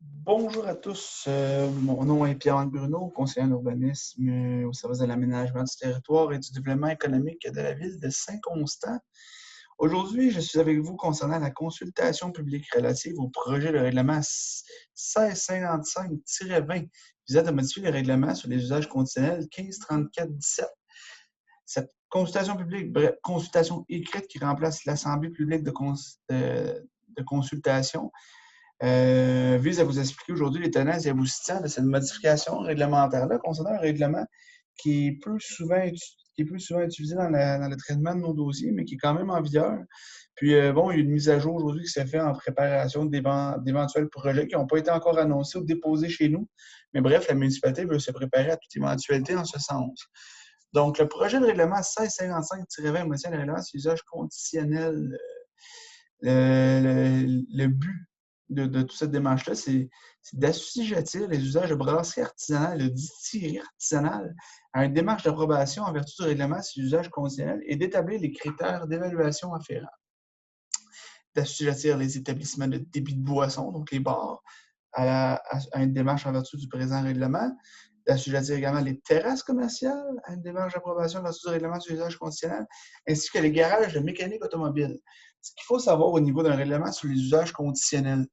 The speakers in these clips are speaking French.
Bonjour à tous, mon nom est Pierre Bruno, conseiller en urbanisme au service de l'aménagement du territoire et du développement économique de la ville de Saint-Constant. Aujourd'hui, je suis avec vous concernant la consultation publique relative au projet de règlement 1655-20 visant à modifier les règlements sur les usages conditionnels 1534-17. Cette consultation publique, bref, consultation écrite qui remplace l'Assemblée publique de consultation, vise à vous expliquer aujourd'hui les tenants et aboutissants de cette modification réglementaire-là concernant un règlement qui est plus souvent utilisé dans le traitement de nos dossiers, mais qui est quand même en vigueur. Puis, bon, il y a une mise à jour aujourd'hui qui s'est faite en préparation d'éventuels projets qui n'ont pas été encore annoncés ou déposés chez nous. Mais bref, la municipalité veut se préparer à toute éventualité en ce sens. Donc, le projet de règlement 1655-20 modifiant le règlement sur l'usage conditionnel, le but de toute cette démarche-là, c'est d'assujettir les usages de brasserie artisanale et de distillerie artisanale à une démarche d'approbation en vertu du règlement sur l'usage conditionnel et d'établir les critères d'évaluation afférents. D'assujettir les établissements de débit de boissons, donc les bars, à une démarche en vertu du présent règlement, d'assujettir également les terrasses commerciales à une démarche d'approbation en vertu du règlement sur l'usage conditionnel, ainsi que les garages de mécanique automobile. Ce qu'il faut savoir au niveau d'un règlement sur les usages conditionnels,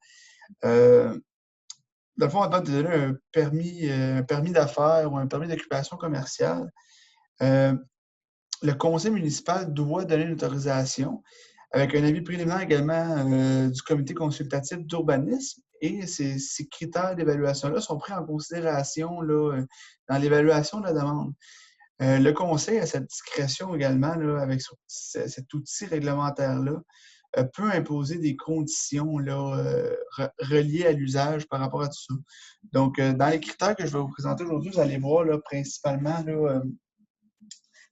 dans le fond, avant de donner un permis d'affaires ou un permis d'occupation commerciale, le conseil municipal doit donner l'autorisation avec un avis préliminaire également du comité consultatif d'urbanisme. Et ces critères d'évaluation-là sont pris en considération là, dans l'évaluation de la demande. Le conseil a cette discrétion également là, avec cet outil réglementaire-là, peut imposer des conditions là, reliées à l'usage par rapport à tout ça. Donc, dans les critères que je vais vous présenter aujourd'hui, vous allez voir là, principalement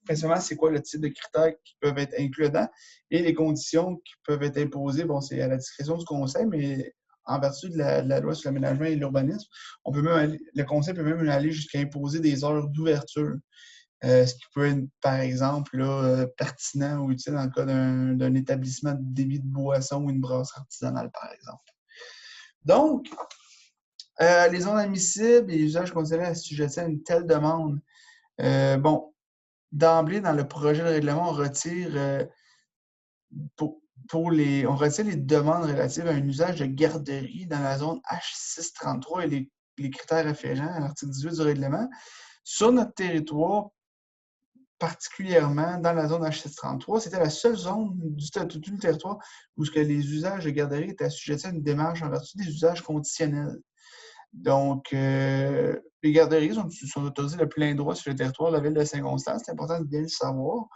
c'est quoi le type de critères qui peuvent être inclus dedans et les conditions qui peuvent être imposées. Bon, c'est à la discrétion du conseil, mais en vertu de la loi sur l'aménagement et l'urbanisme, le conseil peut même aller jusqu'à imposer des heures d'ouverture. Ce qui peut être, par exemple, là, pertinent ou utile dans le cas d'un établissement de débit de boisson ou une brasserie artisanale, par exemple. Donc, les zones admissibles et les usages conditionnels assujettis à une telle demande. Bon, d'emblée, dans le projet de règlement, on retire on retire les demandes relatives à un usage de garderie dans la zone H633 et les critères afférents à l'article 18 du règlement. Sur notre territoire, particulièrement dans la zone H733, c'était la seule zone du territoire où les usages de garderie étaient assujettis à une démarche en vertu des usages conditionnels. Donc, les garderies sont autorisées de plein droit sur le territoire de la ville de Saint-Constant. C'est important de bien le savoir.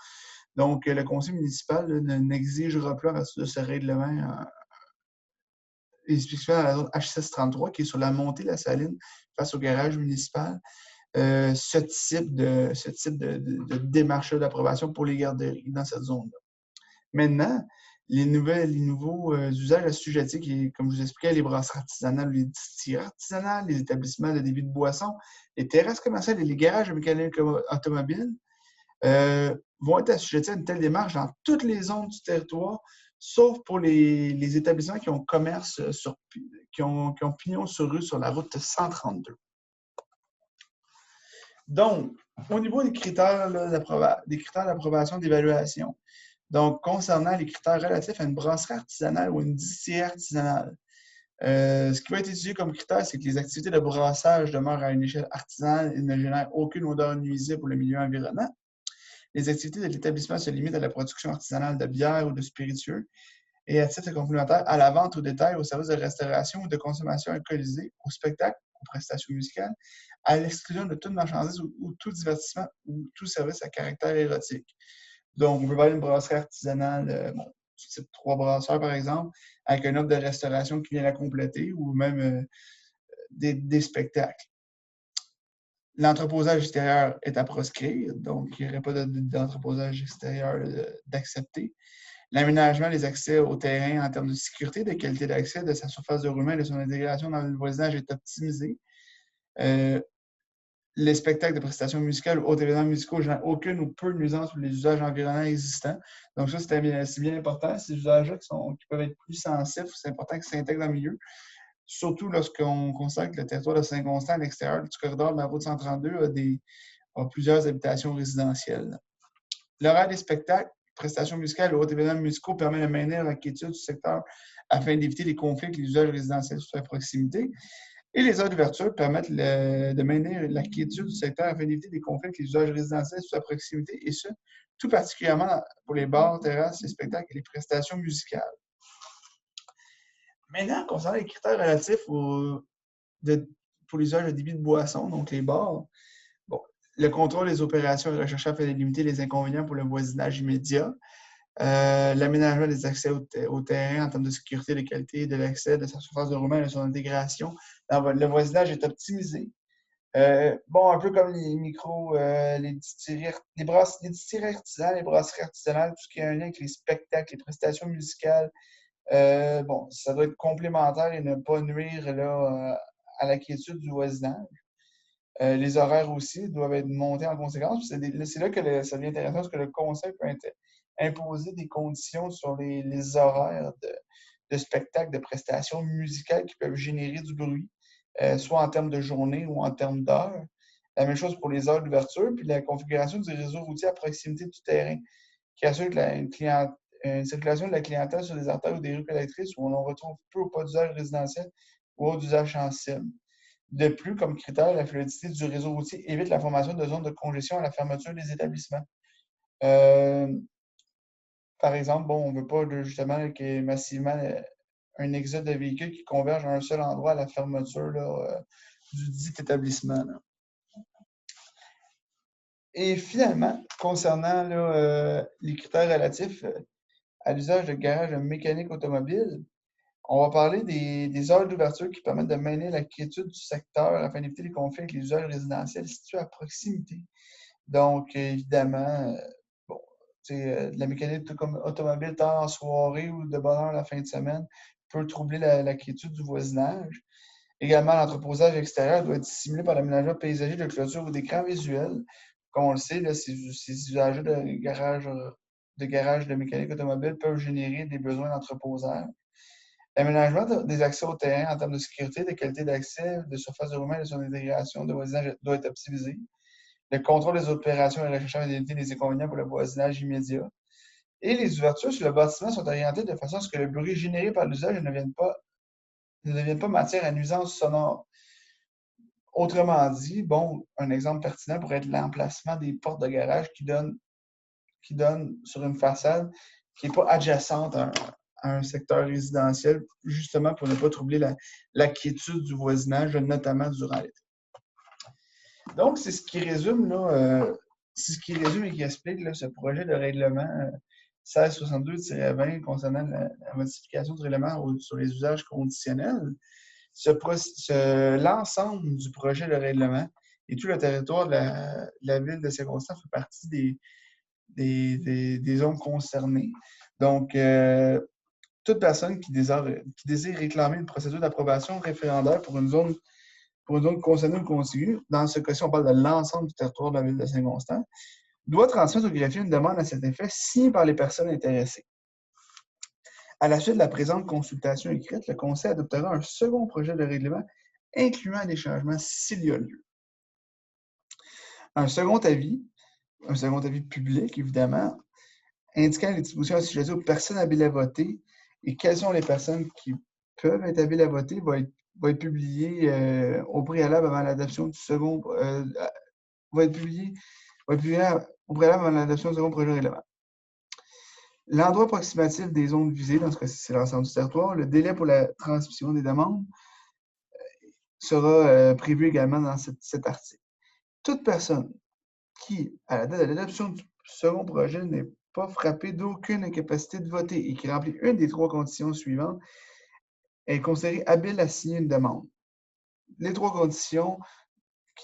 Donc, le conseil municipal n'exigera plus en vertu de ce règlement, spécifiquement dans la zone H633, qui est sur la montée de la Saline face au garage municipal, ce type de démarche d'approbation pour les garderies dans cette zone-là. Maintenant, les nouveaux usages assujettis, qui, comme je vous expliquais, les brasseries artisanales, les distilleries artisanales, les établissements de débit de boissons, les terrasses commerciales et les garages de mécanique automobile, vont être assujettis à une telle démarche dans toutes les zones du territoire, sauf pour les établissements qui ont qui ont pignon sur rue sur la route 132. Donc, au niveau des critères d'approbation d'évaluation, donc concernant les critères relatifs à une brasserie artisanale ou une distillerie artisanale, ce qui va être étudié comme critère, c'est que les activités de brassage demeurent à une échelle artisanale et ne génèrent aucune odeur nuisible pour le milieu environnant. Les activités de l'établissement se limitent à la production artisanale de bière ou de spiritueux et à titre complémentaire à la vente au détail, au service de restauration ou de consommation alcoolisée, au spectacle, aux prestations musicales, à l'exclusion de toute marchandise ou tout divertissement ou tout service à caractère érotique. Donc, on peut parler d'une brasserie artisanale, du type 3 brasseurs, par exemple, avec une offre de restauration qui vient la compléter ou même des spectacles. L'entreposage extérieur est à proscrire, donc il n'y aurait pas d'entreposage extérieur d'accepter. L'aménagement des accès au terrain en termes de sécurité, de qualité d'accès, de sa surface de roulement et de son intégration dans le voisinage est optimisé. Les spectacles de prestations musicales ou autres événements musicaux génèrent aucune ou peu de nuisance pour les usages environnants existants. Donc ça, c'est bien important. Ces usages-là qui peuvent être plus sensibles, c'est important qu'ils s'intègrent dans le milieu. surtout lorsqu'on constate que le territoire de Saint-Constant, à l'extérieur du corridor de la route 132, a plusieurs habitations résidentielles. L'horaire des spectacles, prestations musicales et autres événements musicaux permet de maintenir la quiétude du secteur afin d'éviter les conflits avec les usages résidentiels sur la proximité. Et les heures d'ouverture permettent de maintenir la quiétude du secteur afin d'éviter des conflits avec les usages résidentiels sur la proximité, et ce, tout particulièrement pour les bars, terrasses, les spectacles et les prestations musicales. Maintenant, concernant les critères relatifs pour les usages de débit de boissons, donc les bars, bon, le contrôle des opérations est recherché afin de limiter les inconvénients pour le voisinage immédiat. L'aménagement des accès au terrain en termes de sécurité, de qualité, de l'accès, de sa surface de roulement et de son intégration. Le voisinage est optimisé. Bon, un peu comme les micros, les distilleries artisanales, les brasseries artisanales, tout ce qui a un lien avec les spectacles, les prestations musicales. Bon, ça doit être complémentaire et ne pas nuire là, à la quiétude du voisinage. Les horaires aussi doivent être montés en conséquence. C'est là que ça devient intéressant parce que le conseil peut imposer des conditions sur les horaires de spectacles, de prestations musicales qui peuvent générer du bruit, soit en termes de journée ou en termes d'heures. La même chose pour les heures d'ouverture, puis la configuration du réseau routier à proximité du terrain, qui assure une circulation de la clientèle sur des artères ou des rues collectrices où on retrouve peu ou pas d'usage résidentiel ou d'usage sensible. De plus, comme critère, la fluidité du réseau routier évite la formation de zones de congestion à la fermeture des établissements. Par exemple, bon, on ne veut pas justement qu'il y ait massivement un exode de véhicules qui convergent à un seul endroit à la fermeture là, du dit établissement. Là. Et finalement, concernant là, les critères relatifs à l'usage de garages de mécanique automobile, on va parler des heures d'ouverture qui permettent de maintenir la quiétude du secteur afin d'éviter les conflits avec les usages résidentiels situés à proximité. Donc, évidemment, bon, de la mécanique automobile tant en soirée ou de bonne heure la fin de semaine peut troubler la quiétude du voisinage. Également, l'entreposage extérieur doit être dissimulé par l'aménagement paysager de clôture ou d'écran visuel. Comme on le sait, là, ces usagers de garage de mécanique automobile peuvent générer des besoins d'entreposage. L'aménagement des accès au terrain en termes de sécurité, de qualité d'accès, de surface de roulement et de son intégration de voisinage doit être optimisé. Le contrôle des opérations et la recherche d'éviter les inconvénients pour le voisinage immédiat. Et les ouvertures sur le bâtiment sont orientées de façon à ce que le bruit généré par l'usage ne devienne pas matière à nuisance sonore. Autrement dit, bon, un exemple pertinent pourrait être l'emplacement des portes de garage qui donnent sur une façade qui n'est pas adjacente à un secteur résidentiel, justement pour ne pas troubler la quiétude du voisinage, notamment durant l'été. Donc, c'est ce qui résume là, c'est ce qui résume et qui explique là, ce projet de règlement 1662-20 concernant la modification du règlement sur les usages conditionnels. L'ensemble du projet de règlement et tout le territoire de la ville de Saint-Constant fait partie des zones concernées. Donc, toute personne qui désire réclamer une procédure d'approbation référendaire pour une zone concernée ou contiguë, dans ce cas-ci, on parle de l'ensemble du territoire de la ville de Saint-Constant, doit transmettre au greffier une demande à cet effet signée par les personnes intéressées. À la suite de la présente consultation écrite, le Conseil adoptera un second projet de règlement incluant des changements s'il y a lieu. Un second avis public, évidemment, indiquant les dispositions assujetties aux personnes habiles à voter et quelles sont les personnes qui peuvent être habiles à voter, va être publié au préalable avant l'adoption du second va être publié au préalable avant l'adoption du second projet de règlement. L'endroit approximatif des zones visées, dans ce cas-ci, c'est l'ensemble du territoire. Le délai pour la transmission des demandes sera prévu également dans cet article. Toute personne qui, à la date de l'adoption du second projet, n'est pas frappée d'aucune incapacité de voter et qui remplit une des trois conditions suivantes est considérée habile à signer une demande. Les trois conditions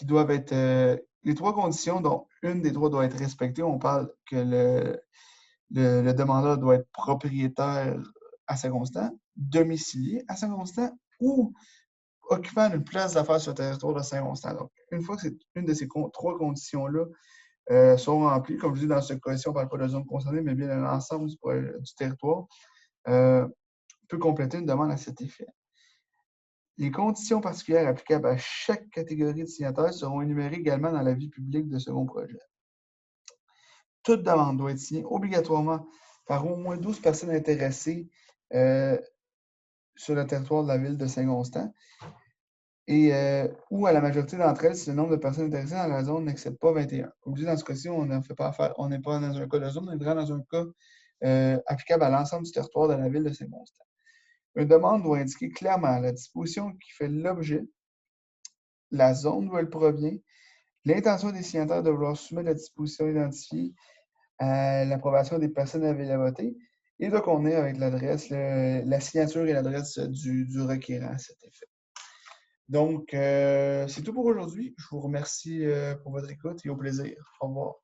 dont une des trois doit être respectée, on parle que le demandeur doit être propriétaire à Saint-Constant, domicilié à Saint-Constant ou occupant une place d'affaires sur le territoire de Saint-Constant. Donc, une fois que une de ces trois conditions-là sont remplies, comme je dis dans cette cas-ci, on ne parle pas de la zone concernée, mais bien de l'ensemble du territoire, peut compléter une demande à cet effet. Les conditions particulières applicables à chaque catégorie de signataires seront énumérées également dans l'avis public de second projet. Toute demande doit être signée obligatoirement par au moins 12 personnes intéressées sur le territoire de la ville de Saint-Constant et ou à la majorité d'entre elles si le nombre de personnes intéressées dans la zone n'excède pas 21. Comme je dis, dans ce cas-ci, on n'est pas dans un cas de zone, on est vraiment dans un cas applicable à l'ensemble du territoire de la ville de Saint-Constant. Une demande doit indiquer clairement la disposition qui fait l'objet, la zone d'où elle provient, l'intention des signataires de vouloir soumettre la disposition identifiée à l'approbation des personnes à voter et doit contenir avec l'adresse, la signature et l'adresse du requérant à cet effet. Donc, c'est tout pour aujourd'hui. Je vous remercie pour votre écoute et au plaisir. Au revoir.